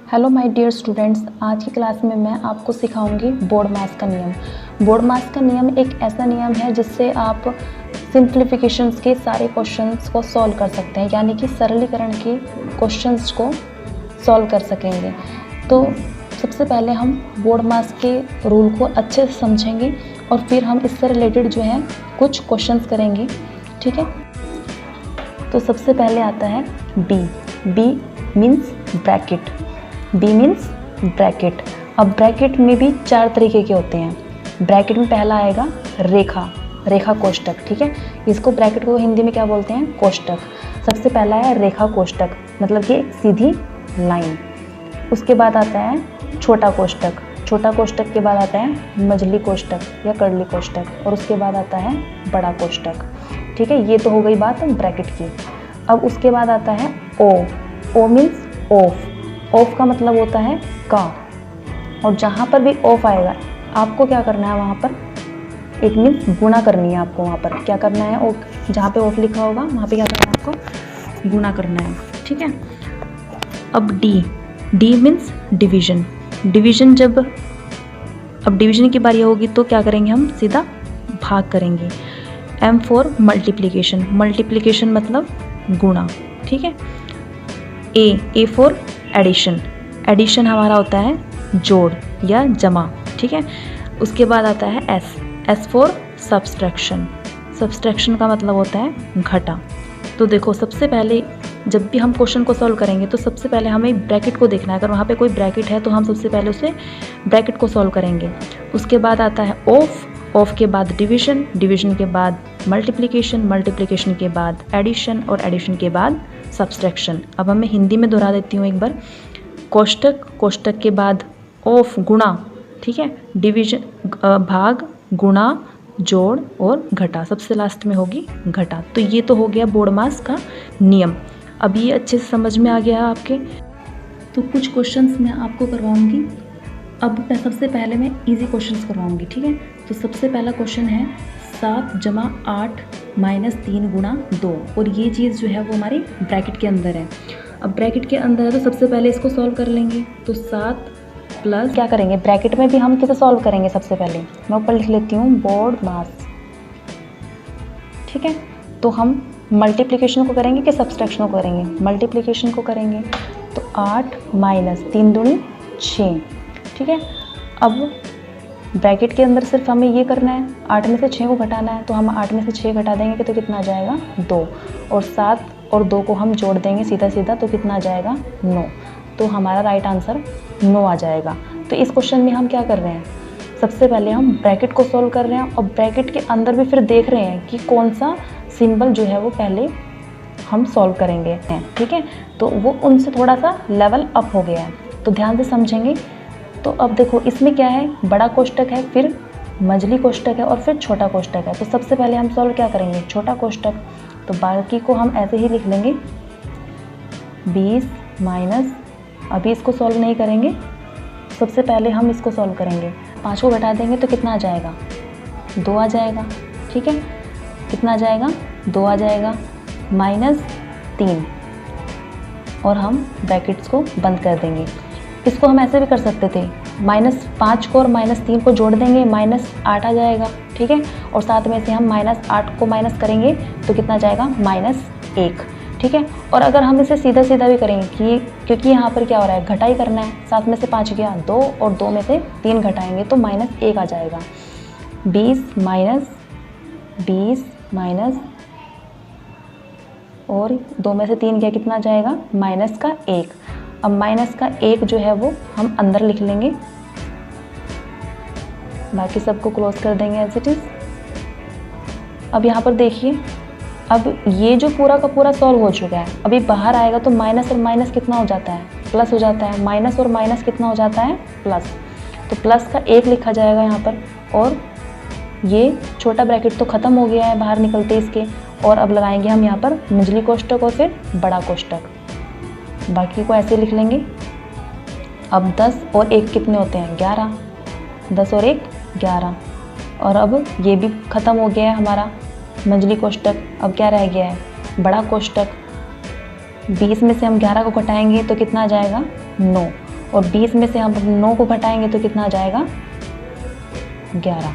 Hello my dear students, आज की class में मैं आपको सिखाऊंगी बोर्डमास का नियम। बोर्डमास का नियम एक ऐसा नियम है जिससे आप सिंप्लीफिकेशंस के सारे क्वेश्चंस को सॉल्व कर सकते हैं, यानी कि सरलीकरण के क्वेश्चंस को सॉल्व कर सकेंगे। तो सबसे पहले हम बोर्डमास के रूल को अच्छे से समझेंगे और फिर हम इससे रिलेटेड जो है कुछ क्वेश्चंस करेंगे, ठीक है। तो सबसे पहले आता है B means bracket. B means bracket. अब ब्रैकेट में भी 4 तरीके के होते हैं। ब्रैकेट में पहला आएगा रेखा कोष्टक, ठीक है। इसको ब्रैकेट को हिंदी में क्या बोलते हैं? कोष्टक। सबसे पहला है रेखा कोष्टक, मतलब कि एक सीधी लाइन। उसके बाद आता है छोटा कोष्टक। छोटा कोष्टक के बाद आता है मझली कोष्टक या कर्ली कोष्टक, और उसके बाद आता है बड़ा कोष्टक, ठीक है। ये तो हो गई बात ब्रैकेट की। अब उसके बाद आता है ओ मीन्स ऑफ। ऑफ का मतलब होता है का, और जहाँ पर भी ऑफ आएगा आपको क्या करना है, वहाँ पर एक मीन्स गुणा करनी है आपको। वहाँ पर क्या करना है, ऑफ जहाँ पे ऑफ लिखा होगा वहाँ पे क्या करना है, आपको गुणा करना है, ठीक है। अब डी मीन्स डिवीजन। डिवीजन अब डिवीजन की बारी होगी तो क्या करेंगे, हम सीधा भाग करेंगे। M for multiplication. मल्टीप्लिकेशन मतलब गुणा, ठीक है। A for addition. एडिशन हमारा होता है जोड़ या जमा, ठीक है। उसके बाद आता है एस फॉर सब्सट्रैक्शन। सब्सट्रैक्शन का मतलब होता है घटा। तो देखो, सबसे पहले जब भी हम क्वेश्चन को सॉल्व करेंगे तो सबसे पहले हमें ब्रैकेट को देखना है। अगर वहाँ पे कोई ब्रैकेट है तो हम सबसे पहले उसे ब्रैकेट को सॉल्व करेंगे। उसके बाद आता है ऑफ के बाद डिवीजन के बाद मल्टीप्लिकेशन के बाद एडिशन, और एडिशन के बाद सब्सट्रैक्शन। अब मैं हिंदी में दोहरा देती हूँ एक बार। कोष्टक के बाद ऑफ गुणा, ठीक है, डिवीजन भाग, गुणा, जोड़ और घटा, सबसे लास्ट में होगी घटा। तो ये तो हो गया बोर्डमास का नियम। अब ये अच्छे से समझ में आ गया आपके। तो कुछ क्वेश्चंस मैं आपको करवाऊंगी। अब सबसे पहले मैं इजी क्वेश्चंस करवाऊंगी, ठीक है। तो सबसे पहला क्वेश्चन है 7 जमा 8 माइनस 3 गुणा 2, और ये चीज़ जो है वो हमारी ब्रैकेट के अंदर है। अब ब्रैकेट के अंदर है तो सबसे पहले इसको सॉल्व कर लेंगे। तो 7 प्लस क्या करेंगे, ब्रैकेट में भी हम किसे सॉल्व करेंगे, सबसे पहले मैं ऊपर लिख लेती हूँ बोर्डमास, ठीक है। तो हम मल्टीप्लिकेशन को करेंगे कि सब्सट्रैक्शन को करेंगे? मल्टीप्लिकेशन को करेंगे। तो 8 माइनस 3 दूनी 6, ठीक है। अब ब्रैकेट के अंदर सिर्फ हमें ये करना है, 8 में से 6 को घटाना है। तो हम 8 में से 6 घटा देंगे कि तो कितना आ जाएगा 2, और 7 और 2 को हम जोड़ देंगे सीधा तो कितना आ जाएगा 9। तो हमारा राइट आंसर 9 आ जाएगा। तो इस क्वेश्चन में हम क्या कर रहे हैं, सबसे पहले हम ब्रैकेट को सॉल्व कर रहे हैं, और ब्रैकेट के अंदर भी फिर देख रहे हैं कि कौन सा सिंबल जो है वो पहले हम सॉल्व करेंगे, ठीक है। तो वो उनसे थोड़ा सा लेवल अप हो गया है, तो ध्यान से समझेंगे। तो अब देखो, इसमें क्या है, बड़ा कोष्टक है, फिर मझली कोष्टक है, और फिर छोटा कोष्टक है। तो सबसे पहले हम सॉल्व क्या करेंगे, छोटा कोष्टक। तो बाकी को हम ऐसे ही लिख लेंगे 20 माइनस, अभी इसको सॉल्व नहीं करेंगे, सबसे पहले हम इसको सॉल्व करेंगे। 5 को घटा देंगे तो कितना आ जाएगा, 2 आ जाएगा, ठीक है। कितना आ जाएगा, 2 आ जाएगा, माइनस 3, और हम ब्रैकेट्स को बंद कर देंगे। इसको हम ऐसे भी कर सकते थे, -5 को और -3 को जोड़ देंगे, -8 आ जाएगा, ठीक है। और साथ में से हम -8 को माइनस करेंगे तो कितना जाएगा, -1, ठीक है। और अगर हम इसे सीधा भी करेंगे कि क्योंकि यहाँ पर क्या हो रहा है, घटाई करना है, 7 में से 5 गया 2, और 2 में से 3 घटाएंगे तो -1 आ जाएगा। 20 माइनस और 2 में से 3 गया, कितना जाएगा, -1। अब -1 जो है वो हम अंदर लिख लेंगे, बाकी सबको क्लोज कर देंगे एज इट इज़। अब यहाँ पर देखिए, अब ये जो पूरा का पूरा सॉल्व हो चुका है। अभी बाहर आएगा तो माइनस और माइनस कितना हो जाता है, प्लस हो जाता है। माइनस और माइनस कितना हो जाता है, प्लस। तो प्लस का 1 लिखा जाएगा यहाँ पर, और ये छोटा ब्रैकेट तो ख़त्म हो गया है बाहर निकलते इसके। और अब लगाएंगे हम यहाँ पर मझली कोष्टक और फिर बड़ा कोष्टक, बाकी को ऐसे लिख लेंगे। अब 10 और 1 कितने होते हैं, 11। 10 और 1 11, और अब ये भी ख़त्म हो गया है हमारा मझली कोष्टक। अब क्या रह गया है, बड़ा कोष्टक। 20 में से हम 11 को घटाएंगे तो कितना आ जाएगा, 9। और 20 में से हम 9 को घटाएंगे तो कितना आ जाएगा 11।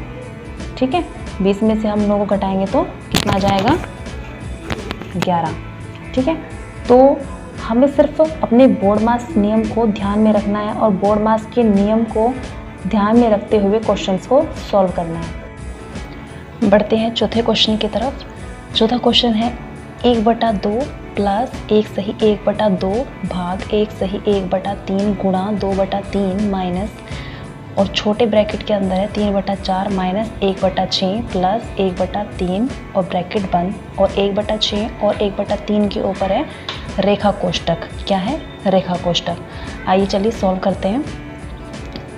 ठीक है, 20 में से हम 9 को घटाएंगे तो कितना आ जाएगा 11। ठीक है, तो हमें सिर्फ अपने बोर्ड मास नियम को ध्यान में रखना है और बोर्ड मास के नियम को ध्यान में रखते हुए क्वेश्चंस को सॉल्व करना है। बढ़ते हैं चौथे क्वेश्चन की तरफ। चौथा क्वेश्चन है 1/2 प्लस 1 सही 1/2 भाग 1 सही 1/3 गुणा 2/3 माइनस, और छोटे ब्रैकेट के अंदर है 3/4 माइनस 1/6 प्लस 1/3 और ब्रैकेट बंद, और 1/6 और 1/3 के ऊपर है रेखा कोष्टक। क्या है? रेखा कोष्टक। आइए चलिए सॉल्व करते हैं।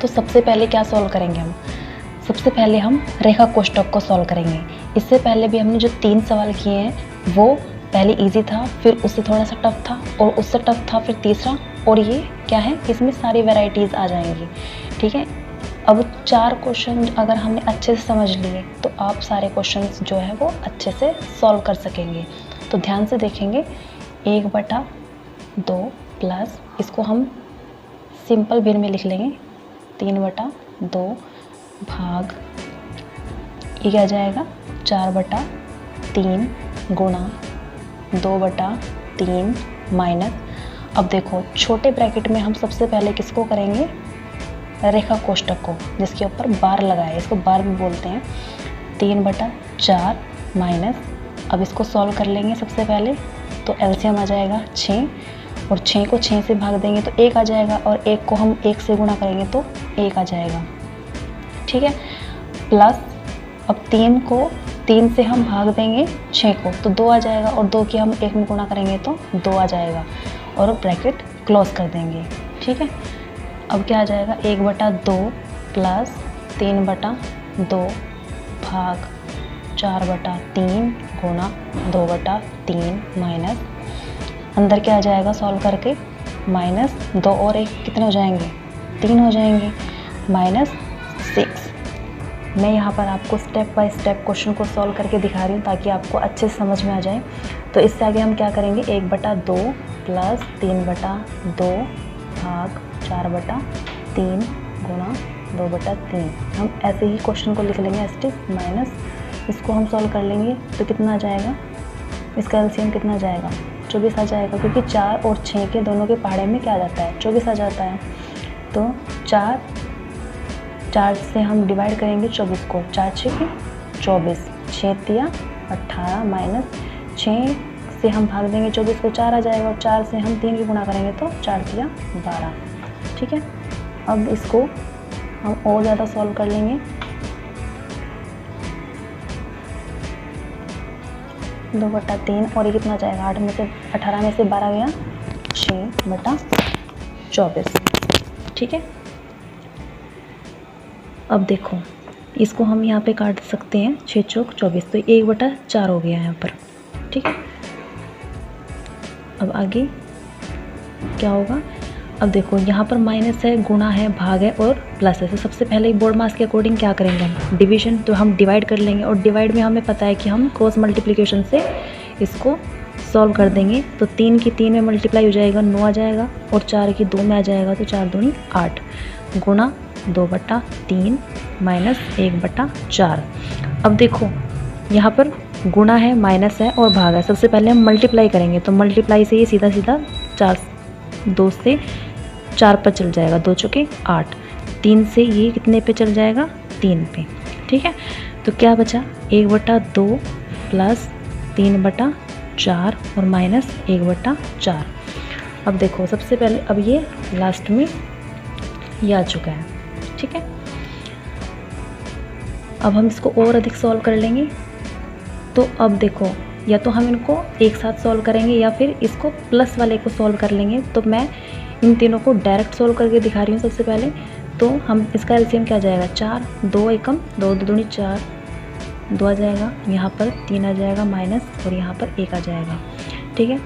तो सबसे पहले क्या सॉल्व करेंगे हम? सबसे पहले हम रेखा कोष्टक को सॉल्व करेंगे। इससे पहले भी हमने जो 3 सवाल किए हैं वो पहले इजी था, फिर उससे थोड़ा सा टफ था, और उससे टफ था फिर तीसरा, और ये क्या है, इसमें सारी वैरायटीज़ आ जाएंगी। ठीक है, अब 4 क्वेश्चन अगर हमने अच्छे से समझ लिए तो आप सारे क्वेश्चंस जो है वो अच्छे से सॉल्व कर सकेंगे। तो ध्यान से देखेंगे। 1/2 प्लस, इसको हम सिंपल वे में लिख लेंगे, 3/2 भाग, ये क्या जाएगा 4/3 गुणा 2/3 माइनस। अब देखो छोटे ब्रैकेट में हम सबसे पहले किसको करेंगे? रेखा कोष्टक को, जिसके ऊपर बार लगाए, इसको बार भी बोलते हैं। 3/4 माइनस, अब इसको सॉल्व कर लेंगे सबसे पहले, तो एलसीएम आ जाएगा 6, और 6 को 6 से भाग देंगे तो 1 आ जाएगा, और 1 को हम 1 से गुणा करेंगे तो 1 आ जाएगा। ठीक है, प्लस अब 3 को 3 से हम भाग देंगे 6 को तो 2 आ जाएगा, और 2 की हम 1 में गुणा करेंगे तो 2 आ जाएगा, और ब्रैकेट क्लोज कर देंगे। ठीक है, अब क्या आ जाएगा 1/2 प्लस 3/2 भाग 4/3 गुणा 2/3 माइनस, अंदर क्या आ जाएगा सॉल्व करके, माइनस 2 और 1 कितने हो जाएंगे? 3 हो जाएंगे, माइनस 6। मैं यहाँ पर आपको स्टेप बाय स्टेप क्वेश्चन को सॉल्व करके दिखा रही हूँ ताकि आपको अच्छे से समझ में आ जाए। तो इससे आगे हम क्या करेंगे, 1/2 प्लस 3/2 भाग 4/3 गुणा 2/3, हम ऐसे ही क्वेश्चन को लिख लेंगे एस टी माइनस, इसको हम सॉल्व कर लेंगे तो कितना आ जाएगा, इसका एलसीएम कितना आ जाएगा 24 आ जाएगा, क्योंकि 4 और 6 के दोनों के पहाड़े में क्या आ जाता है 24 आ जाता है। तो 4 से हम डिवाइड करेंगे 24 को, 4 6 के 24, 6 तिया 18 माइनस 6 से हम भाग देंगे 24 को, 4 आ जाएगा, और 4 से हम 3 की गुणा करेंगे तो 4 तिया 12। ठीक है, अब इसको हम और ज़्यादा सॉल्व कर लेंगे। 2/3 और ये कितना जाएगा, 8 में से 18 में से 12 गया 6/24। ठीक है, अब देखो इसको हम यहाँ पे काट सकते हैं, 6 चौक 24, तो 1/4 हो गया यहाँ पर। ठीक है, अब आगे क्या होगा, अब देखो यहाँ पर माइनस है, गुणा है, भाग है और प्लस है। तो सबसे पहले बोर्ड मास के अकॉर्डिंग क्या करेंगे हम, डिवीजन, तो हम डिवाइड कर लेंगे, और डिवाइड में हमें पता है कि हम क्रॉस मल्टीप्लिकेशन से इसको सॉल्व कर देंगे। तो 3 की 3 में मल्टीप्लाई हो जाएगा 9 आ जाएगा, और 4 की 2 में आ जाएगा तो 4 दूनी 8 गुणा 2/3 माइनस 1/4। अब देखो यहाँ पर गुणा है, माइनस है और भाग है। सबसे पहले हम मल्टीप्लाई करेंगे, तो मल्टीप्लाई से ये सीधा सीधा 2 से 4 पर चल जाएगा, 2 चौके 8, 3 से ये कितने पे चल जाएगा 3 पे। ठीक है, तो क्या बचा 1/2 प्लस 3/4 और माइनस 1/4। अब देखो सबसे पहले अब ये लास्ट में ये आ चुका है। ठीक है, अब हम इसको और अधिक सॉल्व कर लेंगे। तो अब देखो या तो हम इनको एक साथ सॉल्व करेंगे या फिर इसको प्लस वाले को सॉल्व कर लेंगे। तो मैं इन तीनों को डायरेक्ट सॉल्व करके दिखा रही हूँ सबसे पहले। तो हम इसका एलसीएम क्या आ जाएगा 4, 2 एकम 2 दूनी 4, 2 आ जाएगा, यहाँ पर 3 आ जाएगा माइनस, और यहाँ पर 1 आ जाएगा। ठीक है,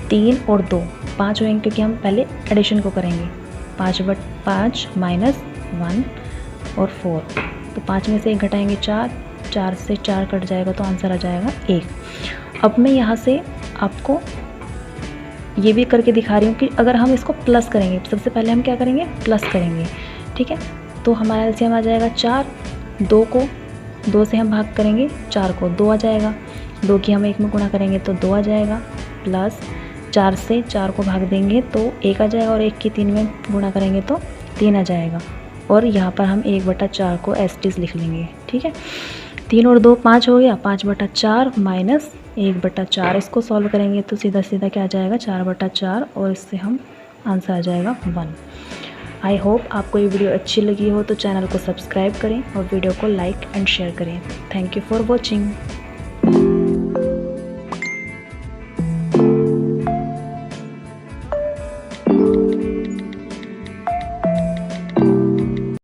3 और 2 5 होंगे क्योंकि हम पहले एडिशन को करेंगे। 5 माइनस 1 और 4, तो 5 में से 1 घटाएंगे 4, 4 से 4 कट जाएगा तो आंसर आ जाएगा 1। अब मैं यहाँ से आपको ये भी करके दिखा रही हूँ कि अगर हम इसको प्लस करेंगे, सबसे पहले हम क्या करेंगे, प्लस करेंगे, ठीक है। तो हमारा एलसीएम आ जाएगा 4, 2 को 2 से हम भाग करेंगे, 4 को 2 आ जाएगा, 2 की हम 1 में गुणा करेंगे तो 2 आ जाएगा, प्लस 4 से 4 को भाग देंगे तो 1 आ जाएगा, और 1 की 3 में गुणा करेंगे तो 3 आ जाएगा, और यहाँ पर हम 1/4 को एस्टिस लिख लेंगे, ठीक है। 3 और 2 5 हो गया, 5/4 माइनस 1/4, इसको सॉल्व करेंगे तो सीधा सीधा क्या आ जाएगा, 4/4, और इससे हम आंसर आ जाएगा 1। आई होप आपको ये वीडियो अच्छी लगी हो तो चैनल को सब्सक्राइब करें और वीडियो को लाइक एंड शेयर करें। Thank you for watching.